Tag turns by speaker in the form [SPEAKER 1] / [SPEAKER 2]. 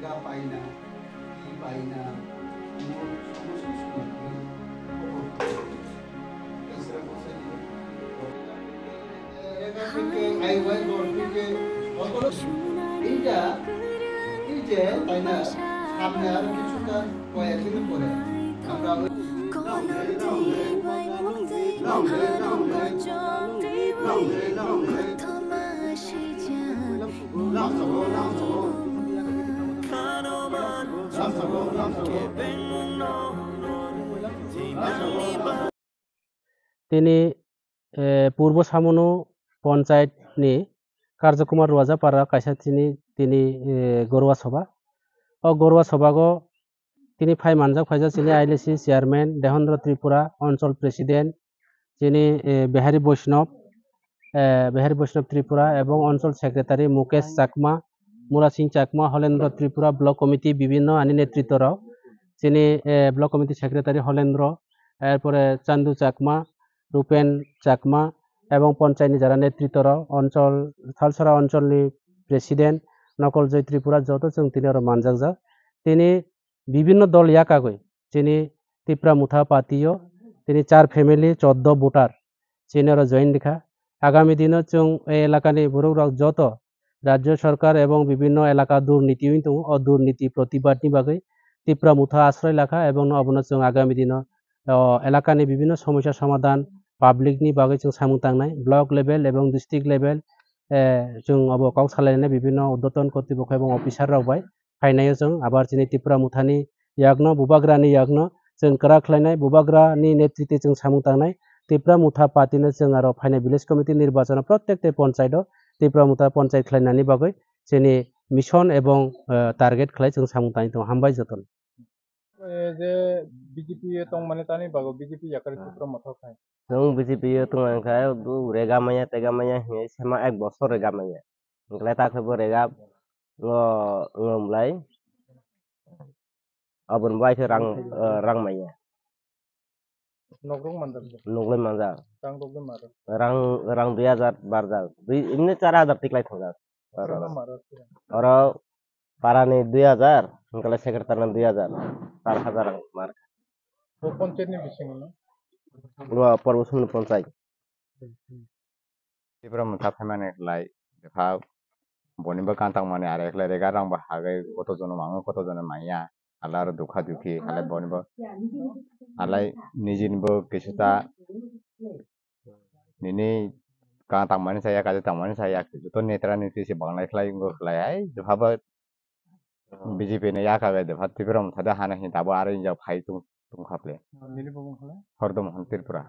[SPEAKER 1] জায়গা পাই না, কি পাই না, সমস্ত সময় এইটা এই যে তাই না সামনে আরো কিছুটা কয়েকদিন পরে আমরা
[SPEAKER 2] তিনি পূর্ব সামনু পঞ্চায়েত ni কার্যকুমার রোয়াজাপাড়া কাইসা তিনি গরুয়া সভা ও গরুয়া সভাগো তিনি ফাই মানজাক ফাইজা তিনি আইলেসি চেয়ারম্যান দেহেন্দ্র ত্রিপুরা অঞ্চল প্রেসিডেন্ট তিনি বিহারী বৈষ্ণব ত্রিপুরা এবং অঞ্চল secretary Mukesh Chakma Mura Singh Chakma Halendra Tripura block committee বিভিন্ন আনি নেতৃত্বরাও তিনি ব্লক কমিটি সেক্রেটারি হলেন্দ্র এরপরে চান্দু চাকমা রূপেন চাকমা এবং পঞ্চায়েতনি যারা নেতৃত্বরাও অঞ্চল থালসরা অঞ্চলনি প্রেসিডেন্ট নকল জয় ত্রিপুরা যত जों তিনি আরো মানজাকজাক তিনি বিভিন্ন দল ইয়াকাগৈ তিনি ত্রিপুরা মুথা পাতিও তিনি 4 ফ্যামিলি 14 ভোটার তিনি আরো জয়েন লেখা আগামী দিনে जों এই এলাকানি বড়রাক যত রাজ্য সরকার এবং বিভিন্ন এলাকা দুর্নীতি হইতো ও দুর্নীতি প্রতিবাদনি বাগৈ ত্রিপুরা মুথা আশ্রয় লেখা এবং অবনত जों আগামী দিনে এলাকানি বিভিন্ন সমস্যা সমাধান পাবলিকনি বাগৈ जों সামু তাंनाय ব্লক লেভেল এবং ডিস্ট্রিক্ট লেভেল जों अब काउ सालायनाय বিভিন্ন উদ্যতন কর্তৃপক্ষ এবং অফিসার রাवबाय फायनायाव जों आबार दिनै ত্রিপুরা मुथानि यागनो बुबाग्रानि यागनो जों करा खालायनाय बुबाग्रानि नेतृत्वे जों सामु तांनाय ত্রিপুরা मुथा पार्टीनो जों आरो फायनाय विलेज कमिटि निर्वाचन प्रत्येकटे पन्चायतआव ত্রিপুরা मुथा पन्चायत खालायनायनि बागै जोंनि मिशन এবং टार्गेट खालाय जों सामु तांनाय दं हामबाय जतन
[SPEAKER 3] जे बीजेपी तंग माने तानि बागो बीजेपी याकर ত্রিপুরা मुथा खाय
[SPEAKER 4] जों बीजेपी तंखाय दु रेगामाया तेगामाया हे सेमा एक बছর रेगामाया ओंलाय ताखोबो रेगा ngomlai abon baike rangmaya
[SPEAKER 3] नगरं मानदर
[SPEAKER 4] noglai manja
[SPEAKER 3] rang dogle मारो
[SPEAKER 4] rang 2000 barjak imni 4000 tiklai thongjak
[SPEAKER 3] रंग मारो
[SPEAKER 4] oro parani 2000 ngkalai sekretarna 2000 4000 rang mar
[SPEAKER 3] वो पंचायत नि बिसिङ न
[SPEAKER 4] पर्वसन पञ्चायत
[SPEAKER 5] ত্রিপুরা মুথা ফেমানে লাই দেখা বনিবা কান্তাং মানে আর একলা রেগা রাং বা হাগে কতজন মাঙ্গ কতজন মাইয়া আলার দুখা দুখি আলাই বনিবা আলাই নিজিনবো কিছুটা নিনি কান্তাং মানে saya কাজে তাং মানে saya যত নেতারা নীতি সে বাংলায় খেলাই খেলাই আই ভাবা বিজেপি নে ইয়াকা বে দেখা ত্রিপুরা মুথা দা হানা হি দাবো আর ইনজাও ফাই তুম খাপলে
[SPEAKER 3] नीली बगन खला
[SPEAKER 5] হরদম হন ত্রিপুরা